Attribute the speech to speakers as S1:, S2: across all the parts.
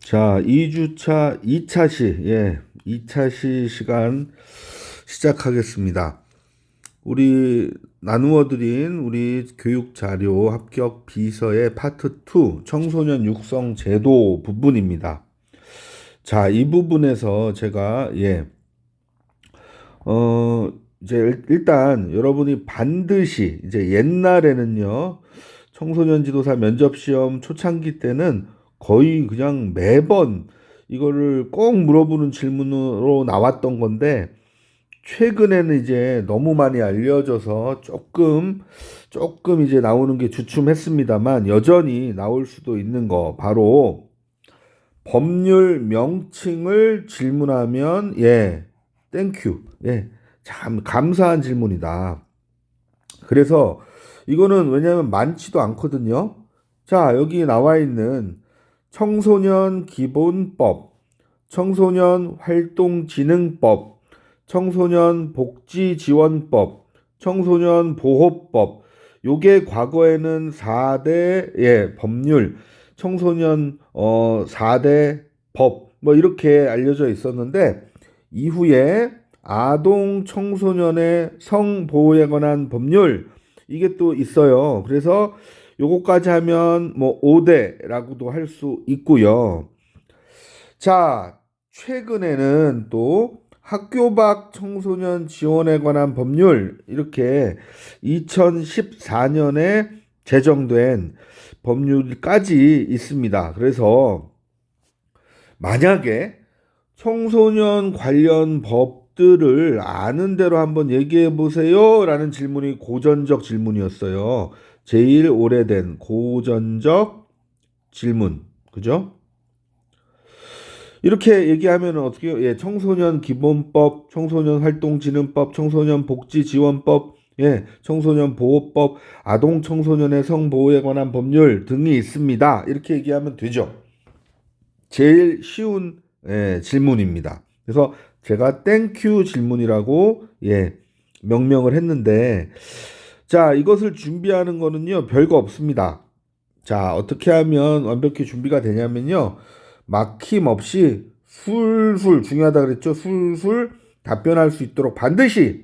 S1: 자, 2주차 2차 시, 2차 시 시간 시작하겠습니다. 우리 나누어 드린 우리 교육 자료 합격 비서의 파트 2 청소년 육성 제도 부분입니다. 자, 이 부분에서 제가 이제 일단 여러분이 반드시 이제 옛날에는요. 청소년 지도사 면접 시험 초창기 때는 거의 그냥 매번 이거를 꼭 물어보는 질문으로 나왔던 건데 최근에는 이제 너무 많이 알려져서 조금 이제 나오는 게 주춤했습니다만 여전히 나올 수도 있는 거 바로 법률 명칭을 질문하면 땡큐. 참 감사한 질문이다. 그래서 이거는 왜냐하면 많지도 않거든요. 자, 여기 나와 있는 청소년 기본법, 청소년 활동진흥법, 청소년 복지지원법, 청소년 보호법, 요게 과거에는 4대 법률, 청소년 4대 법, 뭐 이렇게 알려져 있었는데 이후에 아동 청소년의 성보호에 관한 법률 이게 또 있어요. 그래서 요거까지 하면 뭐 5대라고도 할 수 있고요. 자, 최근에는 또 학교 밖 청소년 지원에 관한 법률 이렇게 2014년에 제정된 법률까지 있습니다. 그래서 만약에 청소년 관련 법들을 아는 대로 한번 얘기해 보세요 라는 질문이 고전적 질문이었어요. 제일 오래된 고전적 질문. 그죠? 이렇게 얘기하면 어떻게 해요? 청소년 기본법, 청소년 활동진흥법, 청소년 복지지원법, 청소년 보호법, 아동 청소년의 성보호에 관한 법률 등이 있습니다. 이렇게 얘기하면 되죠. 제일 쉬운 질문입니다. 그래서 제가 땡큐 질문이라고 명명을 했는데 자, 이것을 준비하는 거는요 별거 없습니다. 자, 어떻게 하면 완벽히 준비가 되냐면요 막힘없이 술술 중요하다 그랬죠. 술술 답변할 수 있도록 반드시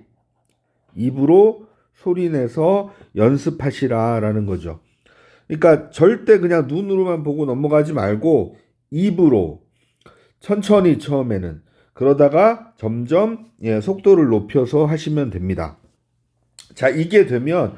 S1: 입으로 소리내서 연습하시라라는 거죠. 그러니까 절대 그냥 눈으로만 보고 넘어가지 말고 입으로 천천히 처음에는 그러다가 점점 속도를 높여서 하시면 됩니다. 자, 이게 되면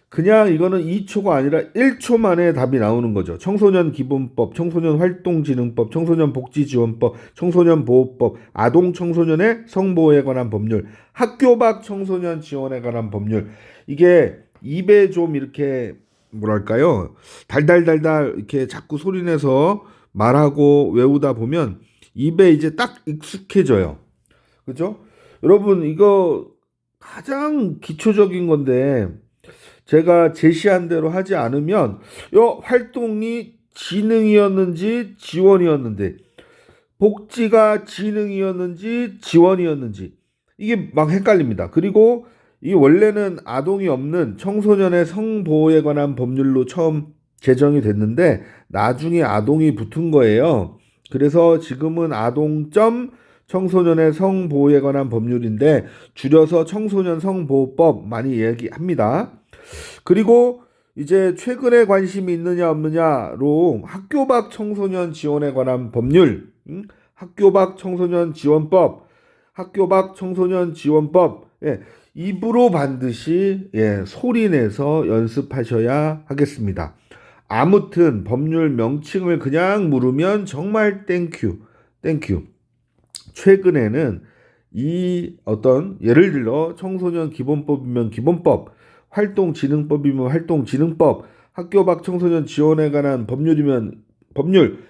S1: 그냥 이거는 2초가 아니라 1초 만에 답이 나오는 거죠. 청소년 기본법, 청소년 활동진흥법, 청소년 복지지원법, 청소년 보호법, 아동 청소년의 성보호에 관한 법률, 학교 밖 청소년 지원에 관한 법률. 이게 입에 좀 이렇게 뭐랄까요? 달달달달 이렇게 자꾸 소리내서 말하고 외우다 보면 입에 이제 딱 익숙해져요. 그죠? 여러분, 이거 가장 기초적인 건데 제가 제시한 대로 하지 않으면 요 활동이 지능이었는지 지원이었는데 복지가 지능이었는지 지원이었는지 이게 막 헷갈립니다. 그리고 이 원래는 아동이 없는 청소년의 성보호에 관한 법률로 처음 제정이 됐는데 나중에 아동이 붙은 거예요. 그래서 지금은 아동점 청소년의 성보호에 관한 법률인데 줄여서 청소년 성보호법 많이 얘기합니다. 그리고 이제 최근에 관심이 있느냐 없느냐로 학교 밖 청소년 지원에 관한 법률, 학교 밖 청소년 지원법, 학교 밖 청소년 지원법, 입으로 반드시 소리 내서 연습하셔야 하겠습니다. 아무튼 법률 명칭을 그냥 물으면 정말 땡큐, 땡큐. 최근에는 이 어떤 예를 들어 청소년 기본법이면 기본법, 활동진흥법이면 활동진흥법, 학교 밖 청소년 지원에 관한 법률이면 법률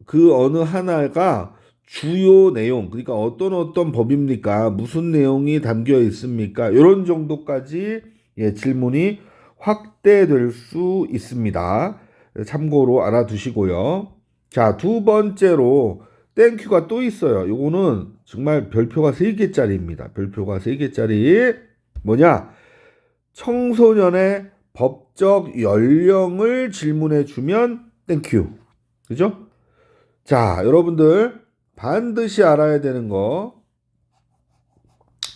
S1: 그 어느 하나가 주요 내용 그러니까 어떤 법입니까? 무슨 내용이 담겨 있습니까? 이런 정도까지 질문이 확대될 수 있습니다. 참고로 알아두시고요. 자, 두 번째로 땡큐가 또 있어요. 요거는 정말 별표가 3개짜리입니다. 별표가 3개짜리 뭐냐? 청소년의 법적 연령을 질문해 주면 땡큐. 그죠? 자, 여러분들 반드시 알아야 되는 거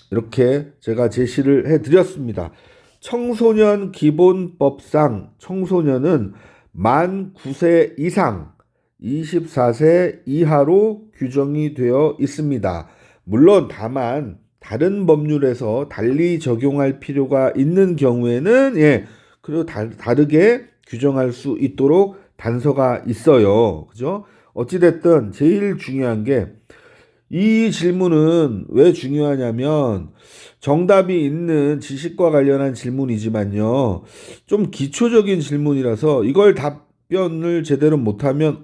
S1: 이렇게 제가 제시를 해드렸습니다. 청소년 기본법상 청소년은 만 9세 이상 24세 이하로 규정이 되어 있습니다. 물론 다만 다른 법률에서 달리 적용할 필요가 있는 경우에는 그리고 다르게 규정할 수 있도록 단서가 있어요. 그죠? 어찌됐든 제일 중요한 게 이 질문은 왜 중요하냐면 정답이 있는 지식과 관련한 질문이지만요. 좀 기초적인 질문이라서 이걸 답변을 제대로 못하면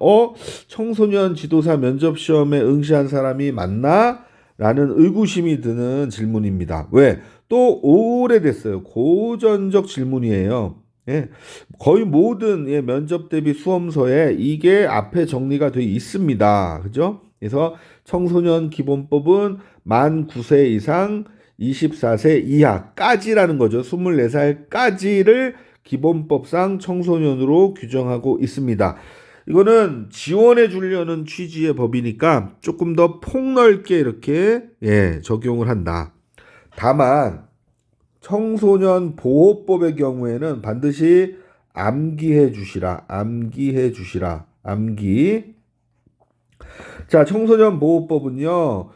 S1: 청소년 지도사 면접 시험에 응시한 사람이 맞나? 라는 의구심이 드는 질문입니다. 왜? 또 오래됐어요. 고전적 질문이에요. 거의 모든 면접 대비 수험서에 이게 앞에 정리가 돼 있습니다. 그죠? 그래서 청소년 기본법은 만 9세 이상 24세 이하까지라는 거죠. 24살까지를 기본법상 청소년으로 규정하고 있습니다. 이거는 지원해 주려는 취지의 법이니까 조금 더 폭넓게 이렇게 적용을 한다. 다만 청소년 보호법의 경우에는 반드시 암기해 주시라. 암기. 자, 청소년 보호법은요.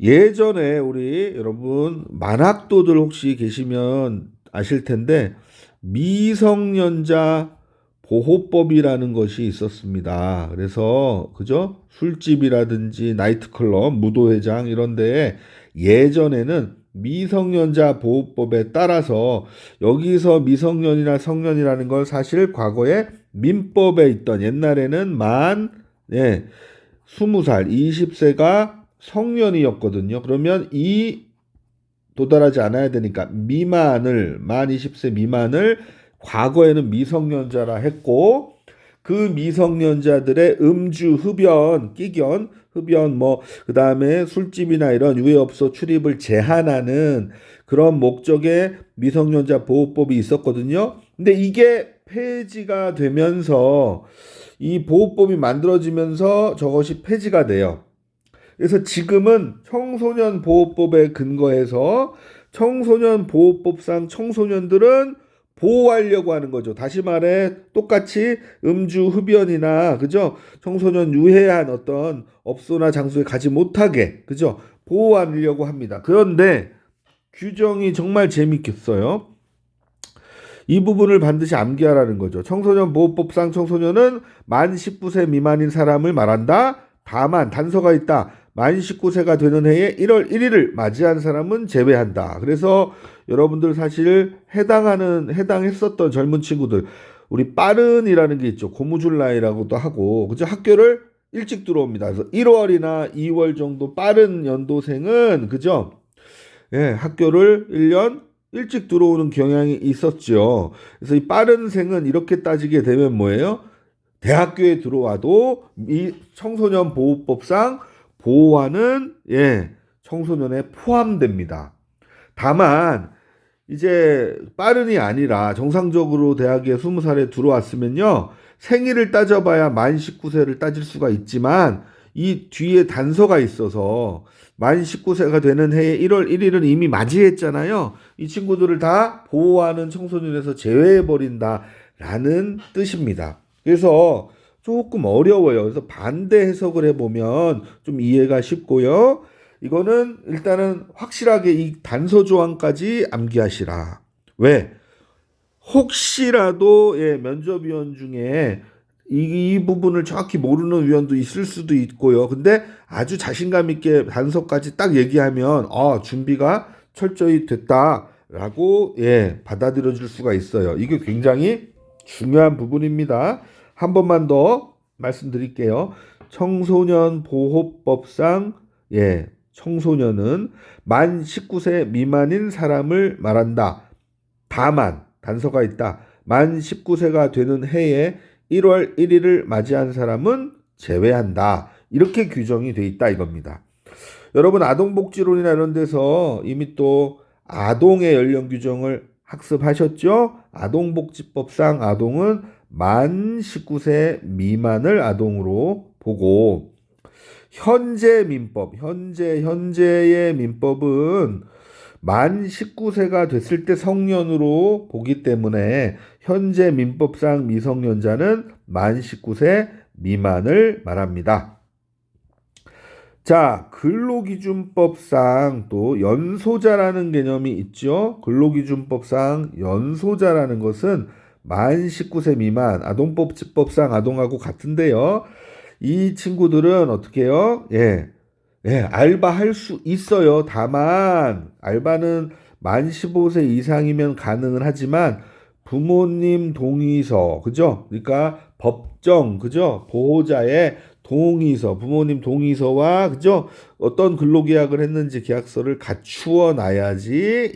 S1: 예전에 우리 여러분 만학도들 혹시 계시면 아실 텐데 미성년자 보호법이라는 것이 있었습니다. 그래서 그죠? 술집이라든지 나이트클럽, 무도회장 이런 데에 예전에는 미성년자 보호법에 따라서 여기서 미성년이나 성년이라는 걸 사실 과거에 민법에 있던 옛날에는 20살, 20세가 성년이었거든요. 그러면 도달하지 않아야 되니까 만 20세 미만을 과거에는 미성년자라 했고 그 미성년자들의 음주, 흡연, 끼견, 그다음에 술집이나 이런 유해업소 출입을 제한하는 그런 목적의 미성년자 보호법이 있었거든요. 근데 이게 폐지가 되면서 이 보호법이 만들어지면서 저것이 폐지가 돼요. 그래서 지금은 청소년 보호법에 근거해서 청소년 보호법상 청소년들은 보호하려고 하는 거죠. 다시 말해 똑같이 음주, 흡연이나 그죠? 청소년 유해한 어떤 업소나 장소에 가지 못하게 그죠? 보호하려고 합니다. 그런데 규정이 정말 재밌겠어요. 이 부분을 반드시 암기하라는 거죠. 청소년 보호법상 청소년은 만 19세 미만인 사람을 말한다. 다만 단서가 있다. 만 19세가 되는 해에 1월 1일을 맞이한 사람은 제외한다. 그래서 여러분들 사실 해당했었던 젊은 친구들 우리 빠른이라는 게 있죠. 고무줄 나이라고도 하고 그죠? 학교를 일찍 들어옵니다. 그래서 1월이나 2월 정도 빠른 연도생은 그죠? 학교를 1년 일찍 들어오는 경향이 있었죠. 그래서 이 빠른 생은 이렇게 따지게 되면 뭐예요? 대학교에 들어와도 이 청소년 보호법상 보호하는 청소년에 포함됩니다. 다만 이제 빠른이 아니라 정상적으로 대학에 20살에 들어왔으면요. 생일을 따져봐야 만 19세를 따질 수가 있지만 이 뒤에 단서가 있어서 만 19세가 되는 해에 1월 1일은 이미 맞이했잖아요. 이 친구들을 다 보호하는 청소년에서 제외해버린다라는 뜻입니다. 그래서 조금 어려워요. 그래서 반대 해석을 해보면 좀 이해가 쉽고요. 이거는 일단은 확실하게 이 단서 조항까지 암기하시라. 왜? 혹시라도 면접위원 중에 이 부분을 정확히 모르는 위원도 있을 수도 있고요. 근데 아주 자신감 있게 단서까지 딱 얘기하면 준비가 철저히 됐다라고 받아들여질 수가 있어요. 이게 굉장히 중요한 부분입니다. 한 번만 더 말씀드릴게요. 청소년 보호법상 청소년은 만 19세 미만인 사람을 말한다. 다만 단서가 있다. 만 19세가 되는 해에 1월 1일을 맞이한 사람은 제외한다. 이렇게 규정이 돼 있다 이겁니다. 여러분 아동복지론이나 이런 데서 이미 또 아동의 연령 규정을 학습하셨죠? 아동복지법상 아동은 만 19세 미만을 아동으로 보고 현재 민법, 현재의 민법은 만 19세가 됐을 때 성년으로 보기 때문에 현재 민법상 미성년자는 만 19세 미만을 말합니다. 자, 근로기준법상 또 연소자라는 개념이 있죠. 근로기준법상 연소자라는 것은 만 19세 미만, 아동법상 아동하고 같은데요. 이 친구들은 어떻게 해요? 알바할 수 있어요. 다만 알바는 만 15세 이상이면 가능은 하지만 부모님 동의서, 그죠? 그러니까 법정, 그죠? 보호자의 동의서, 부모님 동의서와, 그죠? 어떤 근로계약을 했는지 계약서를 갖추어 놔야지,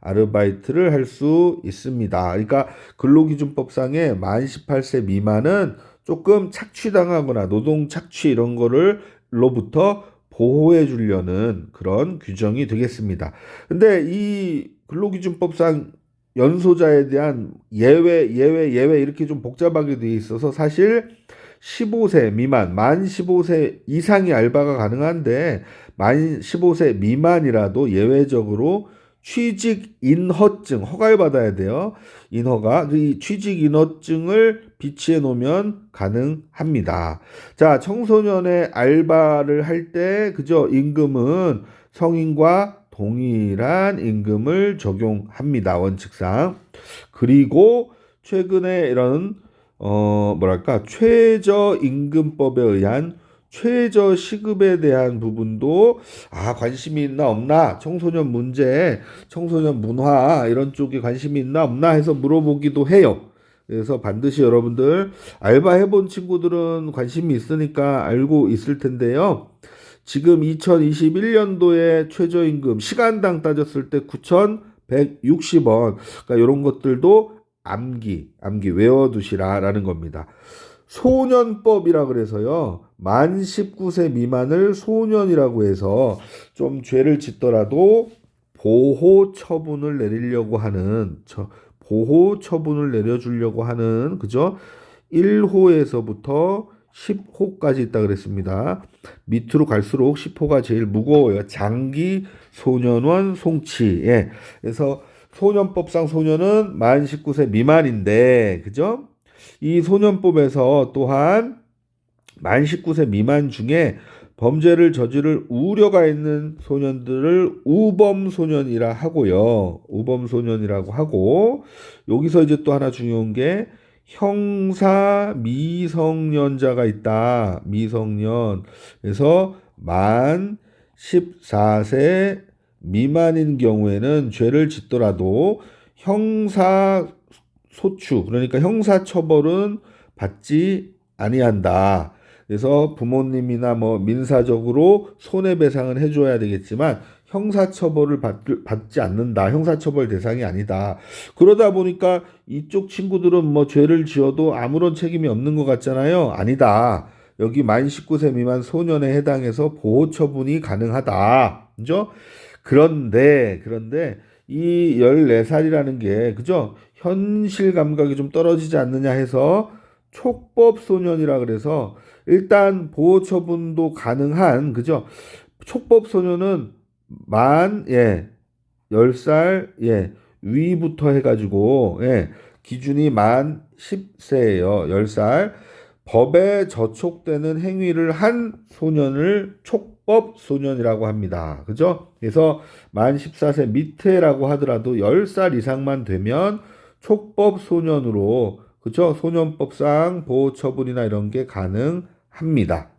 S1: 아르바이트를 할 수 있습니다. 그러니까 근로기준법상의 만 18세 미만은 조금 착취당하거나 노동 착취 이런 거를로부터 보호해 주려는 그런 규정이 되겠습니다. 근데 이 근로기준법상 연소자에 대한 예외 이렇게 좀 복잡하게 되어 있어서 사실 15세 미만, 만 15세 이상이 알바가 가능한데 만 15세 미만이라도 예외적으로 취직 인허증 허가를 받아야 돼요. 인허가 이 취직 인허증을 비치해 놓으면 가능합니다. 자, 청소년의 알바를 할 때 그죠? 임금은 성인과 동일한 임금을 적용합니다. 원칙상. 그리고 최근에 이런 최저임금법에 의한 최저시급에 대한 부분도 관심이 있나 없나 청소년 문제, 청소년 문화 이런 쪽에 관심이 있나 없나 해서 물어보기도 해요. 그래서 반드시 여러분들 알바 해본 친구들은 관심이 있으니까 알고 있을 텐데요. 지금 2021년도에 최저임금 시간당 따졌을 때 9,160원. 그러니까 이런 것들도 암기 외워두시라라는 겁니다. 소년법이라 그래서요. 만 19세 미만을 소년이라고 해서 좀 죄를 짓더라도 보호 처분을 내리려고 하는 보호 처분을 내려주려고 하는 그죠? 1호에서부터 10호까지 있다 그랬습니다. 밑으로 갈수록 10호가 제일 무거워요. 장기 소년원 송치. 그래서 소년법상 소년은 만 19세 미만인데, 그죠? 이 소년법에서 또한 만 19세 미만 중에 범죄를 저지를 우려가 있는 소년들을 우범소년이라 하고요. 우범소년이라고 하고, 여기서 이제 또 하나 중요한 게 형사 미성년자가 있다. 미성년. 그래서 만 14세 미만인 경우에는 죄를 짓더라도 형사 소추, 그러니까 형사 처벌은 받지 아니한다. 그래서 부모님이나 민사적으로 손해배상은 해줘야 되겠지만 형사처벌을 받지 않는다. 형사처벌 대상이 아니다. 그러다 보니까 이쪽 친구들은 죄를 지어도 아무런 책임이 없는 것 같잖아요. 아니다. 여기 만 19세 미만 소년에 해당해서 보호처분이 가능하다. 그죠? 그런데 이 14살이라는 게 그죠? 현실 감각이 좀 떨어지지 않느냐 해서 촉법 소년이라 그래서 일단 보호 처분도 가능한 그죠? 촉법 소년은 만 10살 위부터 해 가지고 기준이 만 10세예요. 10살. 법에 저촉되는 행위를 한 소년을 촉법 소년이라고 합니다. 그죠? 그래서 만 14세 밑에라고 하더라도 10살 이상만 되면 촉법 소년으로 그죠? 소년법상 보호 처분이나 이런 게 가능합니다.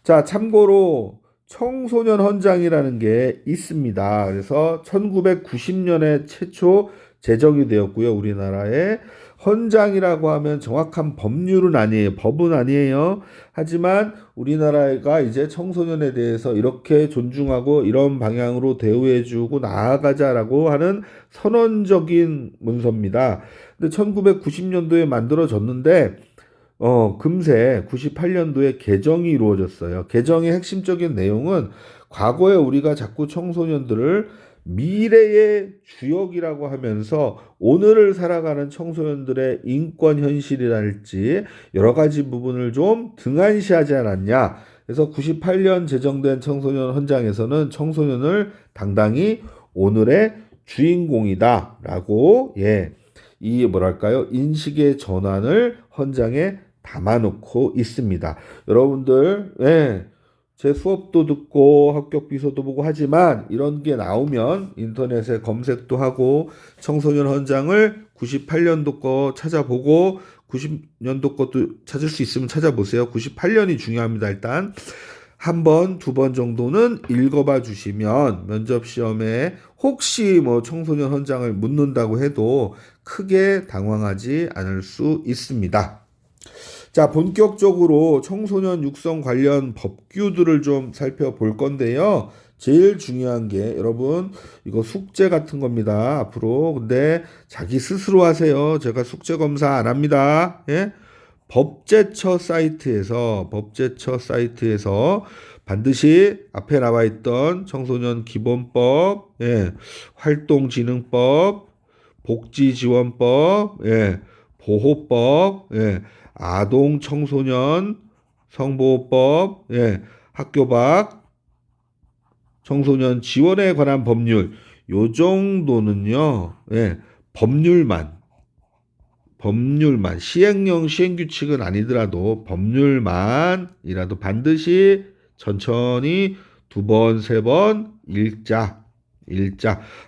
S1: 자, 참고로 청소년 헌장이라는 게 있습니다. 그래서 1990년에 최초 제정이 되었고요. 우리나라에 헌장이라고 하면 정확한 법률은 아니에요. 법은 아니에요. 하지만 우리나라가 이제 청소년에 대해서 이렇게 존중하고 이런 방향으로 대우해주고 나아가자라고 하는 선언적인 문서입니다. 근데 1990년도에 만들어졌는데 금세 98년도에 개정이 이루어졌어요. 개정의 핵심적인 내용은 과거에 우리가 자꾸 청소년들을 미래의 주역이라고 하면서 오늘을 살아가는 청소년들의 인권 현실이랄지 여러 가지 부분을 좀 등한시하지 않았냐. 그래서 98년 제정된 청소년 헌장에서는 청소년을 당당히 오늘의 주인공이다라고 이 뭐랄까요? 인식의 전환을 헌장에 담아놓고 있습니다. 여러분들 제 수업도 듣고 합격 비서도 보고 하지만 이런 게 나오면 인터넷에 검색도 하고 청소년 헌장을 98년도 거 찾아보고 90년도 것도 찾을 수 있으면 찾아보세요. 98년이 중요합니다. 일단 한 번, 두 번 정도는 읽어봐 주시면 면접 시험에 혹시 뭐 청소년 헌장을 묻는다고 해도 크게 당황하지 않을 수 있습니다. 자, 본격적으로 청소년 육성 관련 법규들을 좀 살펴볼 건데요. 제일 중요한 게 여러분 이거 숙제 같은 겁니다. 앞으로 근데 자기 스스로 하세요. 제가 숙제 검사 안 합니다. 법제처 사이트에서 반드시 앞에 나와 있던 청소년 기본법, 활동진흥법, 복지지원법, 보호법, 아동 청소년 성보호법, 학교 밖 청소년 지원에 관한 법률, 요 정도는요, 법률만 시행령 시행규칙은 아니더라도 법률만이라도 반드시 천천히 두 번, 세 번 읽자.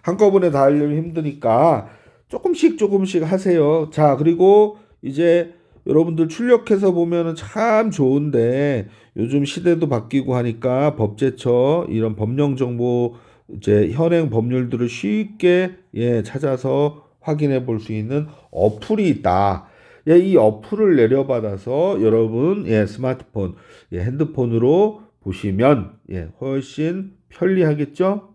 S1: 한꺼번에 다 하려면 힘드니까 조금씩 하세요. 자, 그리고 이제 여러분들 출력해서 보면은 참 좋은데 요즘 시대도 바뀌고 하니까 법제처 이런 법령 정보 이제 현행 법률들을 쉽게 찾아서 확인해 볼 수 있는 어플이 있다. 이 어플을 내려받아서 여러분 스마트폰, 핸드폰으로 보시면 훨씬 편리하겠죠?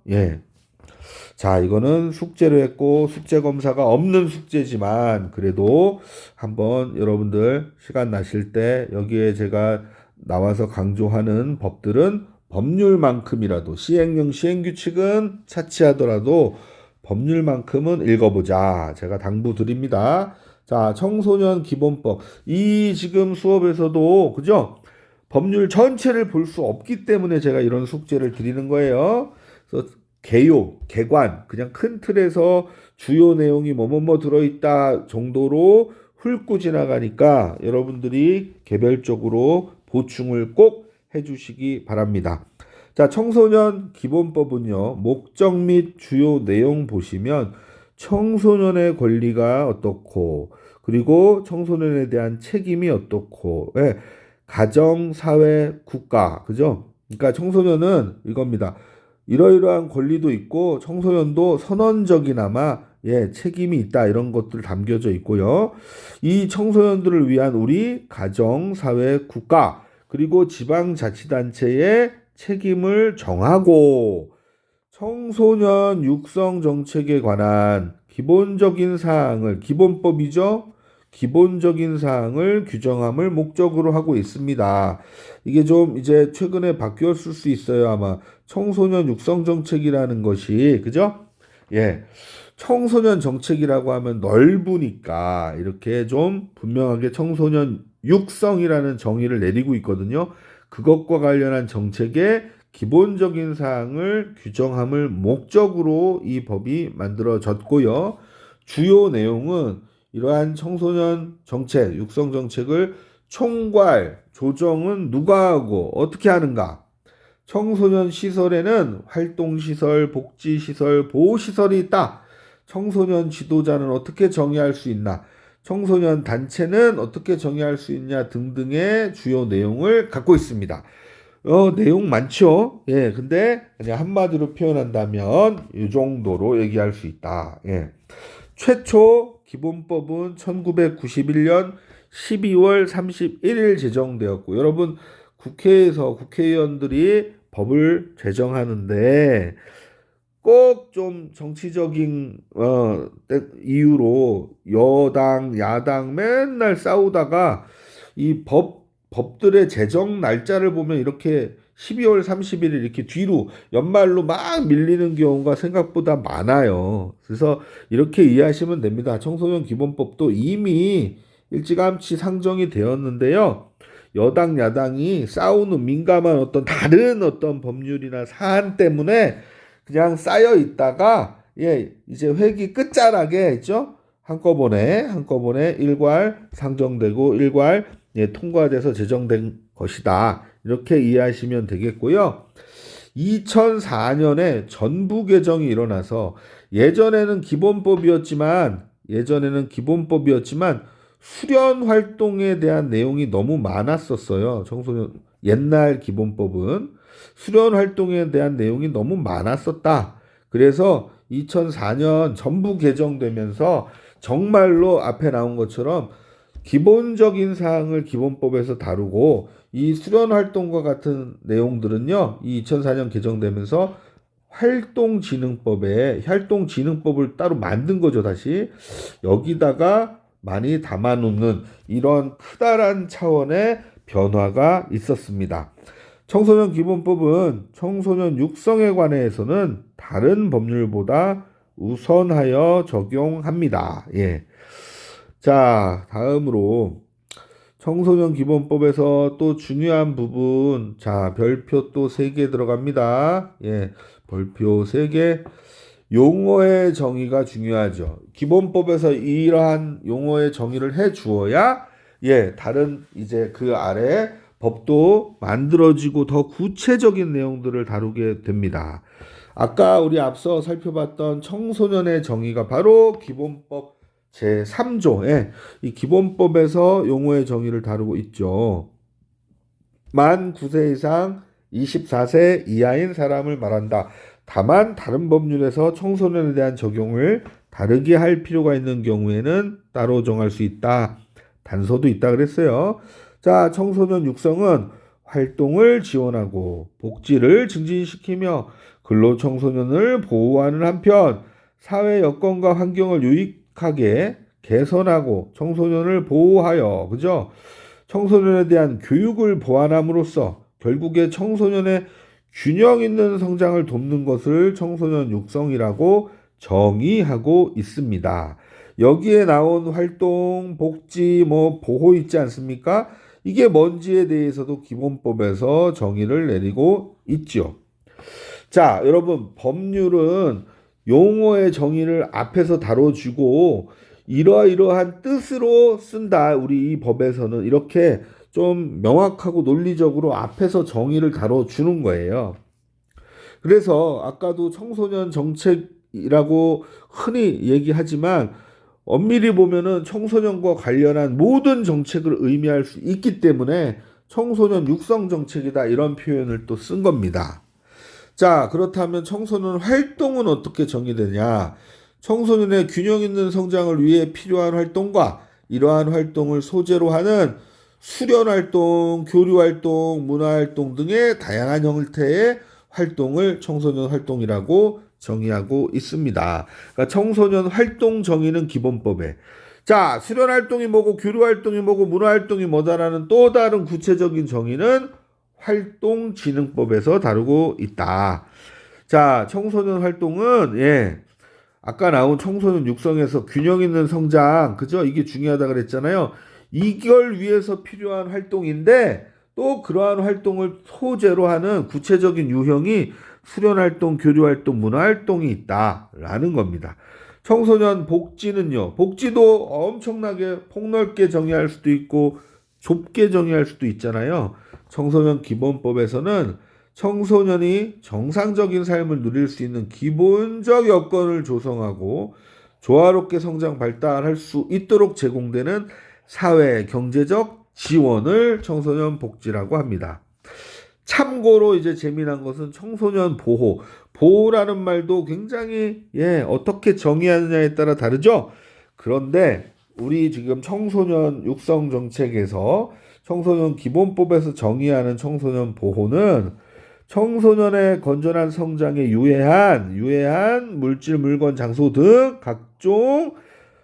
S1: 자, 이거는 숙제로 했고 숙제 검사가 없는 숙제지만 그래도 한번 여러분들 시간 나실 때 여기에 제가 나와서 강조하는 법들은 법률만큼이라도 시행령 시행규칙은 차치하더라도 법률만큼은 읽어보자. 제가 당부드립니다. 자, 청소년 기본법. 이 지금 수업에서도 그죠? 법률 전체를 볼 수 없기 때문에 제가 이런 숙제를 드리는 거예요. 그래서 개요, 개관, 그냥 큰 틀에서 주요 내용이 뭐뭐뭐 들어있다 정도로 훑고 지나가니까 여러분들이 개별적으로 보충을 꼭 해주시기 바랍니다. 자, 청소년 기본법은요, 목적 및 주요 내용 보시면 청소년의 권리가 어떻고, 그리고 청소년에 대한 책임이 어떻고, 가정, 사회, 국가, 그죠? 그러니까 청소년은 이겁니다. 이러이러한 권리도 있고 청소년도 선언적이나마 책임이 있다 이런 것들 담겨져 있고요. 이 청소년들을 위한 우리 가정, 사회, 국가 그리고 지방자치단체의 책임을 정하고 청소년 육성 정책에 관한 기본적인 사항을 기본법이죠. 기본적인 사항을 규정함을 목적으로 하고 있습니다. 이게 좀 이제 최근에 바뀌었을 수 있어요. 아마 청소년 육성 정책이라는 것이 그죠? 청소년 정책이라고 하면 넓으니까 이렇게 좀 분명하게 청소년 육성이라는 정의를 내리고 있거든요. 그것과 관련한 정책의 기본적인 사항을 규정함을 목적으로 이 법이 만들어졌고요. 주요 내용은 이러한 청소년 정책, 육성 정책을 총괄, 조정은 누가 하고 어떻게 하는가? 청소년 시설에는 활동시설, 복지시설, 보호시설이 있다. 청소년 지도자는 어떻게 정의할 수 있나? 청소년 단체는 어떻게 정의할 수 있냐 등등의 주요 내용을 갖고 있습니다. 내용 많죠? 근데 그냥 한마디로 표현한다면 이 정도로 얘기할 수 있다. 최초 기본법은 1991년 12월 31일 제정되었고 여러분 국회에서 국회의원들이 법을 제정하는데 꼭 좀 정치적인 이유로 여당 야당 맨날 싸우다가 이 법들의 제정 날짜를 보면 이렇게 12월 30일 이렇게 뒤로 연말로 막 밀리는 경우가 생각보다 많아요. 그래서 이렇게 이해하시면 됩니다. 청소년 기본법도 이미 일찌감치 상정이 되었는데요. 여당 야당이 싸우는 민감한 어떤 다른 어떤 법률이나 사안 때문에 그냥 쌓여 있다가 이제 회기 끝자락에 있죠. 한꺼번에 일괄 상정되고 일괄 통과돼서 제정된 것이다. 이렇게 이해하시면 되겠고요. 2004년에 전부 개정이 일어나서 예전에는 기본법이었지만 수련 활동에 대한 내용이 너무 많았었어요. 청소년 옛날 기본법은 수련 활동에 대한 내용이 너무 많았었다. 그래서 2004년 전부 개정되면서 정말로 앞에 나온 것처럼 기본적인 사항을 기본법에서 다루고 이 수련 활동과 같은 내용들은요. 이 2004년 개정되면서 활동진흥법을 따로 만든 거죠, 다시. 여기다가 많이 담아놓는 이런 크다란 차원의 변화가 있었습니다. 청소년 기본법은 청소년 육성에 관해서는 다른 법률보다 우선하여 적용합니다. 자, 다음으로 청소년 기본법에서 또 중요한 부분, 자, 별표 또 3개 들어갑니다. 별표 3개. 용어의 정의가 중요하죠. 기본법에서 이러한 용어의 정의를 해 주어야 다른 이제 그 아래 법도 만들어지고 더 구체적인 내용들을 다루게 됩니다. 아까 우리 앞서 살펴봤던 청소년의 정의가 바로 기본법 제3조, 이 기본법에서 용어의 정의를 다루고 있죠. 만 9세 이상 24세 이하인 사람을 말한다. 다만 다른 법률에서 청소년에 대한 적용을 다르게 할 필요가 있는 경우에는 따로 정할 수 있다. 단서도 있다 그랬어요. 자, 청소년 육성은 활동을 지원하고 복지를 증진시키며 근로청소년을 보호하는 한편 사회 여건과 환경을 유익하게 개선하고 청소년을 보호하여 청소년에 대한 교육을 보완함으로써 결국에 청소년의 균형 있는 성장을 돕는 것을 청소년 육성이라고 정의하고 있습니다. 여기에 나온 활동, 복지, 보호 있지 않습니까? 이게 뭔지에 대해서도 기본법에서 정의를 내리고 있죠. 자, 여러분, 법률은 용어의 정의를 앞에서 다뤄주고 이러이러한 뜻으로 쓴다. 우리 이 법에서는 이렇게 좀 명확하고 논리적으로 앞에서 정의를 다뤄주는 거예요. 그래서 아까도 청소년 정책이라고 흔히 얘기하지만 엄밀히 보면은 청소년과 관련한 모든 정책을 의미할 수 있기 때문에 청소년 육성 정책이다 이런 표현을 또 쓴 겁니다. 자, 그렇다면 청소년 활동은 어떻게 정의되냐? 청소년의 균형 있는 성장을 위해 필요한 활동과 이러한 활동을 소재로 하는 수련활동, 교류활동, 문화활동 등의 다양한 형태의 활동을 청소년 활동이라고 정의하고 있습니다. 그러니까 청소년 활동 정의는 기본법에 자, 수련활동이 뭐고 교류활동이 뭐고 문화활동이 뭐다라는 또 다른 구체적인 정의는 활동진흥법에서 다루고 있다. 자, 청소년 활동은 아까 나온 청소년 육성에서 균형 있는 성장, 이게 중요하다 그랬잖아요. 이걸 위해서 필요한 활동인데 또 그러한 활동을 소재로 하는 구체적인 유형이 수련활동, 교류활동, 문화활동이 있다라는 겁니다. 청소년 복지는요. 복지도 엄청나게 폭넓게 정의할 수도 있고 좁게 정의할 수도 있잖아요. 청소년 기본법에서는 청소년이 정상적인 삶을 누릴 수 있는 기본적 여건을 조성하고 조화롭게 성장 발달할 수 있도록 제공되는 사회 경제적 지원을 청소년 복지라고 합니다. 참고로 이제 재미난 것은 청소년 보호라는 말도 굉장히 어떻게 정의하느냐에 따라 다르죠. 그런데 우리 지금 청소년 육성 정책에서 청소년 기본법에서 정의하는 청소년 보호는 청소년의 건전한 성장에 유해한 물질, 물건, 장소 등 각종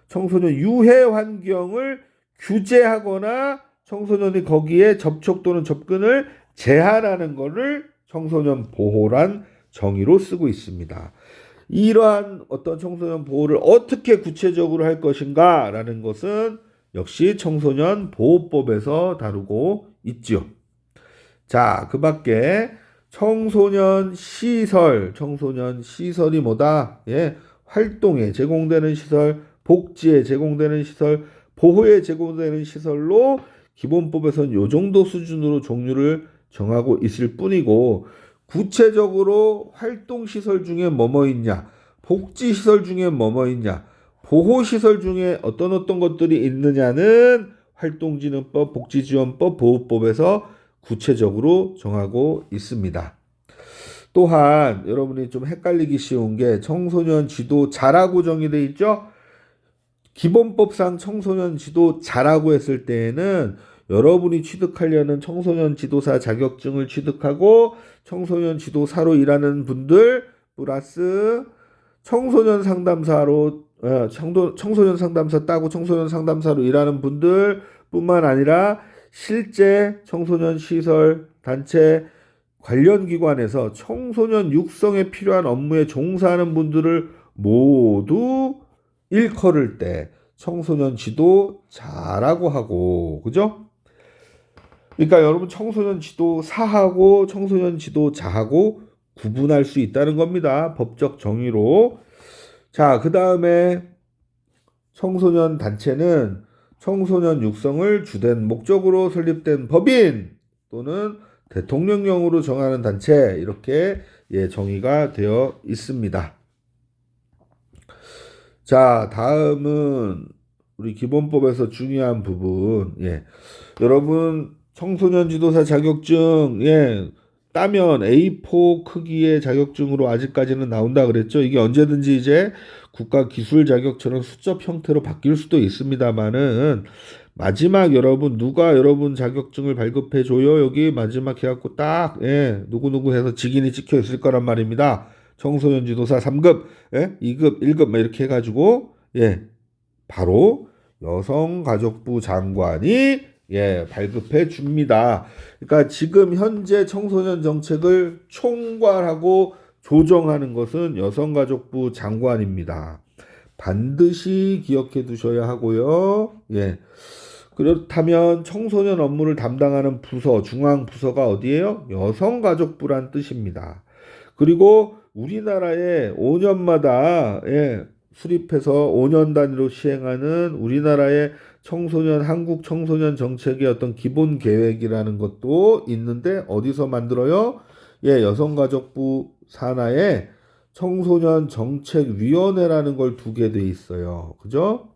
S1: 청소년 유해 환경을 규제하거나 청소년이 거기에 접촉 또는 접근을 제한하는 거를 청소년 보호란 정의로 쓰고 있습니다. 이러한 어떤 청소년 보호를 어떻게 구체적으로 할 것인가라는 것은 역시 청소년 보호법에서 다루고 있죠. 자, 그 밖에 청소년 시설이 뭐다? 예, 활동에 제공되는 시설, 복지에 제공되는 시설, 보호에 제공되는 시설로 기본법에서는 요 정도 수준으로 종류를 정하고 있을 뿐이고, 구체적으로 활동시설 중에 뭐뭐 있냐, 복지시설 중에 뭐뭐 있냐, 보호시설 중에 어떤 것들이 있느냐는 활동진흥법, 복지지원법, 보호법에서 구체적으로 정하고 있습니다. 또한 여러분이 좀 헷갈리기 쉬운 게 청소년 지도자라고 정의되어 있죠. 기본법상 청소년 지도자라고 했을 때에는 여러분이 취득하려는 청소년 지도사 자격증을 취득하고 청소년 지도사로 일하는 분들 플러스 청소년 상담사로 청소년 상담사 따고 청소년 상담사로 일하는 분들 뿐만 아니라 실제 청소년 시설 단체 관련 기관에서 청소년 육성에 필요한 업무에 종사하는 분들을 모두 일컬을 때 청소년 지도자라고 하고, 그죠? 그러니까 여러분 청소년 지도사하고 청소년 지도자하고 구분할 수 있다는 겁니다. 법적 정의로. 자, 그 다음에 청소년 단체는 청소년 육성을 주된 목적으로 설립된 법인 또는 대통령령으로 정하는 단체 이렇게 정의가 되어 있습니다. 자, 다음은 우리 기본법에서 중요한 부분. 여러분 청소년 지도사 자격증 따면 A4 크기의 자격증으로 아직까지는 나온다 그랬죠. 이게 언제든지 이제 국가 기술 자격처럼 수첩 형태로 바뀔 수도 있습니다만은 마지막 여러분 누가 여러분 자격증을 발급해 줘요. 여기 마지막 해갖고 딱 누구누구 해서 직인이 찍혀 있을 거란 말입니다. 청소년 지도사 3급, 2급, 1급 막 이렇게 해가지고 바로 여성가족부 장관이 발급해 줍니다. 그러니까 지금 현재 청소년 정책을 총괄하고 조정하는 것은 여성가족부 장관입니다. 반드시 기억해 두셔야 하고요. 그렇다면 청소년 업무를 담당하는 부서, 중앙 부서가 어디예요? 여성가족부란 뜻입니다. 그리고 우리나라에 5년마다 수립해서 5년 단위로 시행하는 우리나라의 한국 청소년 정책의 어떤 기본 계획이라는 것도 있는데 어디서 만들어요? 여성가족부 산하에 청소년 정책위원회라는 걸 두게 돼 있어요. 그죠?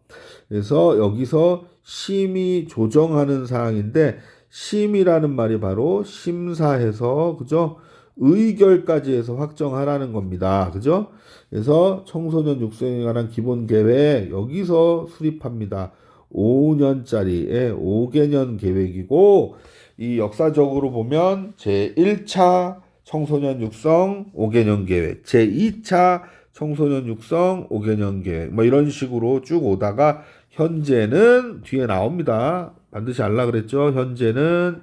S1: 그래서 여기서 심의 조정하는 사항인데 심의라는 말이 바로 심사해서 그죠? 의결까지 해서 확정하라는 겁니다. 그죠? 그래서 청소년 육성에 관한 기본 계획 여기서 수립합니다. 5년짜리 5개년 계획이고 이 역사적으로 보면 제1차 청소년 육성 5개년 계획, 제2차 청소년 육성 5개년 계획 뭐 이런 식으로 쭉 오다가 현재는 뒤에 나옵니다. 반드시 알라 그랬죠. 현재는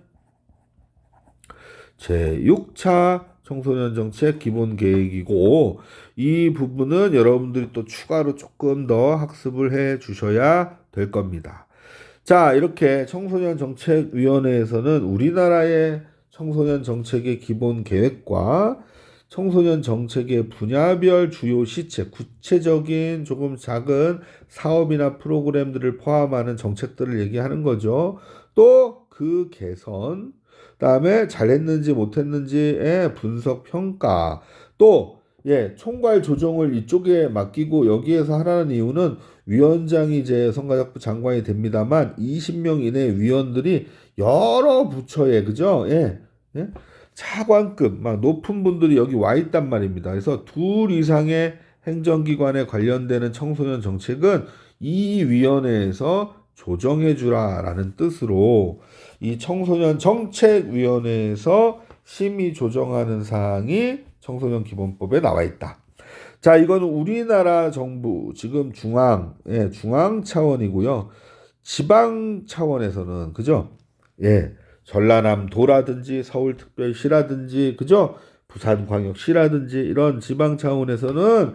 S1: 제6차 청소년 정책 기본 계획이고 이 부분은 여러분들이 또 추가로 조금 더 학습을 해 주셔야 될 겁니다. 자, 이렇게 청소년 정책위원회에서는 우리나라의 청소년 정책의 기본 계획과 청소년 정책의 분야별 주요 시책, 구체적인 조금 작은 사업이나 프로그램들을 포함하는 정책들을 얘기하는 거죠. 또 그 개선, 그다음에 잘했는지 못했는지의 분석 평가, 또 총괄 조정을 이쪽에 맡기고 여기에서 하라는 이유는 위원장이 이제 성가족부 장관이 됩니다만 20명 이내 위원들이 여러 부처에 그죠? 차관급 막 높은 분들이 여기 와 있단 말입니다. 그래서 둘 이상의 행정기관에 관련되는 청소년 정책은 이 위원회에서 조정해 주라라는 뜻으로 이 청소년 정책위원회에서 심의 조정하는 사항이 청소년 기본법에 나와 있다. 자, 이건 우리나라 정부 지금 중앙 차원이고요. 지방 차원에서는 그죠? 전라남도라든지 서울특별시라든지 그죠? 부산광역시라든지 이런 지방 차원에서는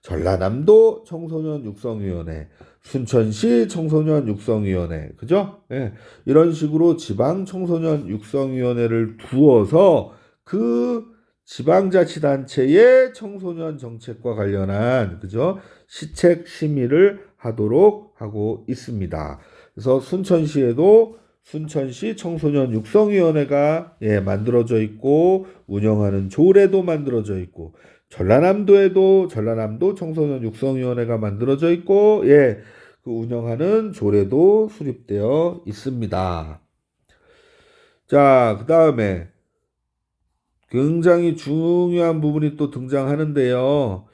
S1: 전라남도 청소년 육성위원회, 순천시 청소년 육성위원회, 그죠? 예, 이런 식으로 지방 청소년 육성위원회를 두어서 그 지방자치단체의 청소년 정책과 관련한 그죠? 시책 심의를 하도록 하고 있습니다. 그래서 순천시에도 순천시 청소년 육성위원회가 만들어져 있고 운영하는 조례도 만들어져 있고 전라남도에도 전라남도 청소년 육성위원회가 만들어져 있고 그 운영하는 조례도 수립되어 있습니다. 자, 그 다음에 굉장히 중요한 부분이 또 등장하는데요.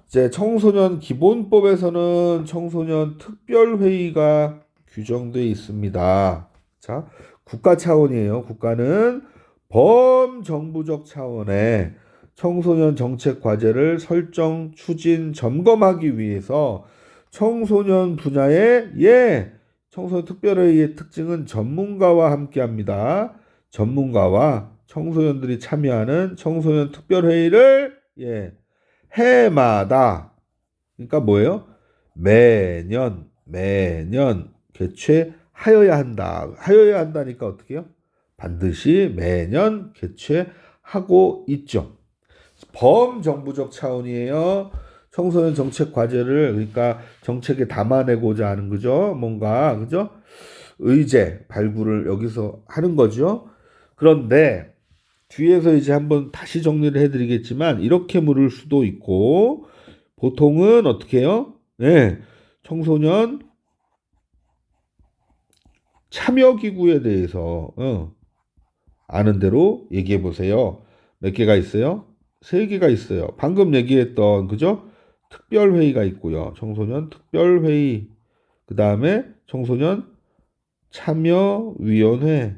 S1: 이제 청소년 기본법에서는 청소년 특별회의가 규정되어 있습니다. 자, 국가 차원이에요. 국가는 범정부적 차원의 청소년 정책 과제를 설정, 추진, 점검하기 위해서 청소년 분야의 청소년 특별회의의 특징은 전문가와 함께합니다. 전문가와 청소년들이 참여하는 청소년 특별회의를 해마다 그러니까 뭐예요? 매년 개최하여야 한다. 하여야 한다니까 어떻게 해요? 반드시 매년 개최하고 있죠. 범정부적 차원이에요. 청소년 정책 과제를 그러니까 정책에 담아내고자 하는 거죠. 뭔가 그죠? 의제 발굴을 여기서 하는 거죠. 그런데 뒤에서 이제 한번 다시 정리를 해드리겠지만 이렇게 물을 수도 있고 보통은 어떻게 해요? 청소년 참여기구에 대해서 아는 대로 얘기해 보세요. 몇 개가 있어요? 3개가 있어요. 방금 얘기했던 그죠? 특별회의가 있고요. 청소년 특별회의 그 다음에 청소년 참여위원회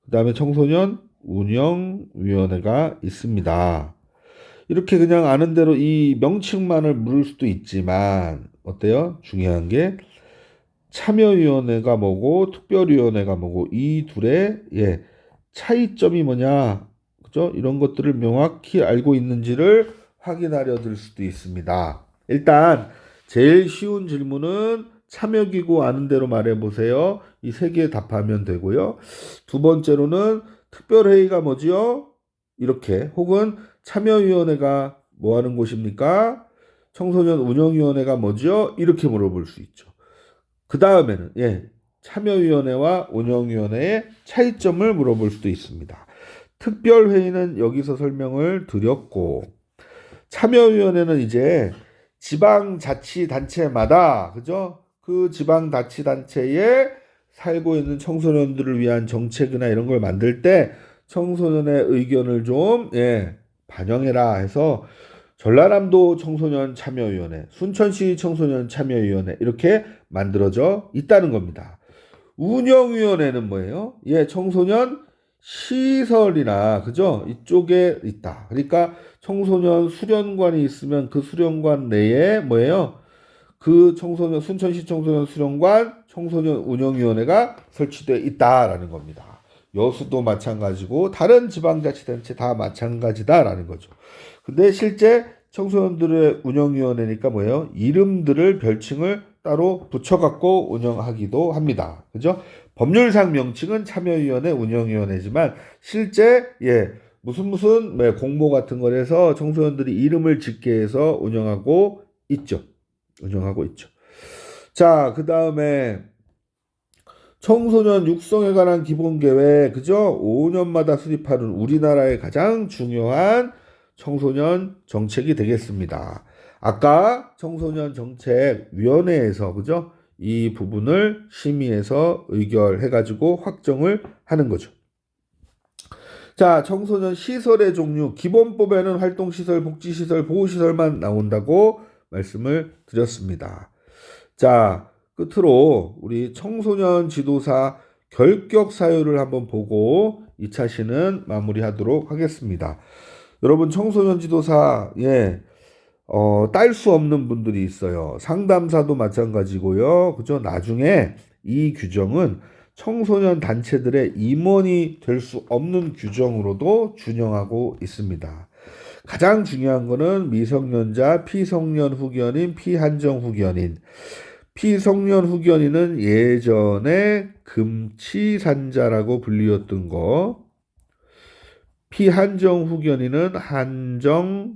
S1: 그 다음에 청소년 운영위원회가 있습니다. 이렇게 그냥 아는 대로 이 명칭만을 물을 수도 있지만 어때요? 중요한 게 참여위원회가 뭐고 특별위원회가 뭐고 이 둘의 차이점이 뭐냐 그죠? 이런 것들을 명확히 알고 있는지를 확인하려 들 수도 있습니다. 일단 제일 쉬운 질문은 참여기구 아는 대로 말해보세요. 이 3개 답하면 되고요. 두 번째로는 특별회의가 뭐지요? 이렇게 혹은 참여위원회가 뭐 하는 곳입니까? 청소년 운영위원회가 뭐죠? 이렇게 물어볼 수 있죠. 그 다음에는 참여위원회와 운영위원회의 차이점을 물어볼 수도 있습니다. 특별회의는 여기서 설명을 드렸고 참여위원회는 이제 지방자치단체마다 그죠? 그 지방자치단체에 살고 있는 청소년들을 위한 정책이나 이런 걸 만들 때 청소년의 의견을 좀 반영해라 해서 전라남도 청소년 참여위원회, 순천시 청소년 참여위원회 이렇게 만들어져 있다는 겁니다. 운영위원회는 뭐예요? 청소년 시설이나 그죠? 이쪽에 있다. 그러니까 청소년 수련관이 있으면 그 수련관 내에 뭐예요? 그 청소년 순천시 청소년 수련관 청소년 운영위원회가 설치되어 있다라는 겁니다. 여수도 마찬가지고 다른 지방자치단체 다 마찬가지다라는 거죠. 근데 실제 청소년들의 운영위원회니까 뭐예요? 이름들을 별칭을 따로 붙여갖고 운영하기도 합니다. 그죠? 법률상 명칭은 참여위원회, 운영위원회지만 실제 무슨 공모 같은 거에서 청소년들이 이름을 짓게 해서 운영하고 있죠. 자, 그 다음에 청소년 육성에 관한 기본계획, 그죠? 5년마다 수립하는 우리나라의 가장 중요한 청소년 정책이 되겠습니다. 아까 청소년 정책위원회에서, 그죠? 이 부분을 심의해서 의결해가지고 확정을 하는 거죠. 자, 청소년 시설의 종류, 기본법에는 활동시설, 복지시설, 보호시설만 나온다고 말씀을 드렸습니다. 자, 끝으로 우리 청소년 지도사 결격 사유를 한번 보고 2차 시는 마무리하도록 하겠습니다. 여러분 청소년 지도사 딸 수 없는 분들이 있어요. 상담사도 마찬가지고요. 그죠? 나중에 이 규정은 청소년 단체들의 임원이 될 수 없는 규정으로도 준용하고 있습니다. 가장 중요한 거는 미성년자, 피성년 후견인, 피한정 후견인. 피성년 후견인은 예전에 금치산자라고 불리웠던 거, 피한정 후견인은 한정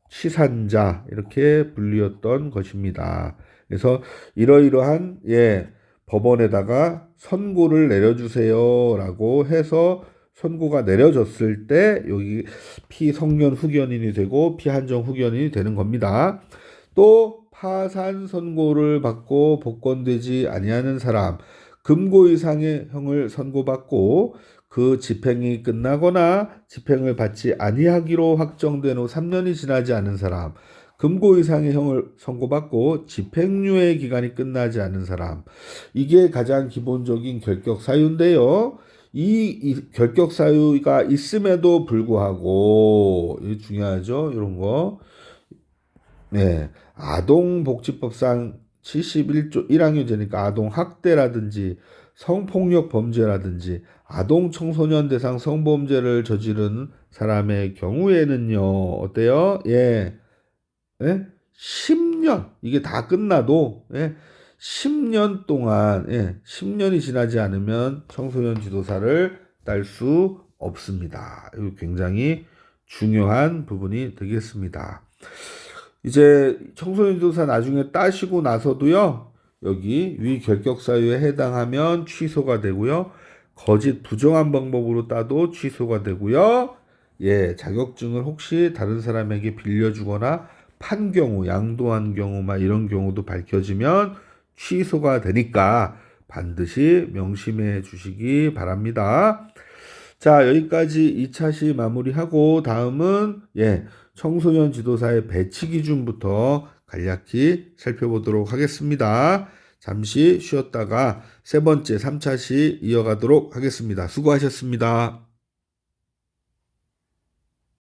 S1: 치산자 이렇게 불리웠던 것입니다. 그래서 이러이러한 법원에다가 선고를 내려주세요라고 해서 선고가 내려졌을 때 여기 피성년 후견인이 되고 피한정 후견인이 되는 겁니다. 또 파산 선고를 받고 복권되지 아니하는 사람, 금고 이상의 형을 선고받고 그 집행이 끝나거나 집행을 받지 아니하기로 확정된 후 3년이 지나지 않은 사람, 금고 이상의 형을 선고받고 집행유예 기간이 끝나지 않은 사람, 이게 가장 기본적인 결격 사유인데요. 이 결격 사유가 있음에도 불구하고, 이게 중요하죠, 이런 거. 아동복지법상 71조 1항유제니까 아동학대라든지 성폭력 범죄라든지 아동 청소년 대상 성범죄를 저지른 사람의 경우에는요, 어때요? 10년, 이게 다 끝나도, 10년 동안, 10년이 지나지 않으면 청소년 지도사를 딸 수 없습니다. 이거 굉장히 중요한 부분이 되겠습니다. 이제 청소년 지도사 나중에 따시고 나서도요, 여기 위 결격 사유에 해당하면 취소가 되고요, 거짓 부정한 방법으로 따도 취소가 되고요, 자격증을 혹시 다른 사람에게 빌려주거나 판 경우, 양도한 경우, 막 이런 경우도 밝혀지면 취소가 되니까 반드시 명심해 주시기 바랍니다. 자, 여기까지 2차 시 마무리하고 다음은 청소년 지도사의 배치 기준부터 간략히 살펴보도록 하겠습니다. 잠시 쉬었다가 세 번째 3차 시 이어가도록 하겠습니다. 수고하셨습니다.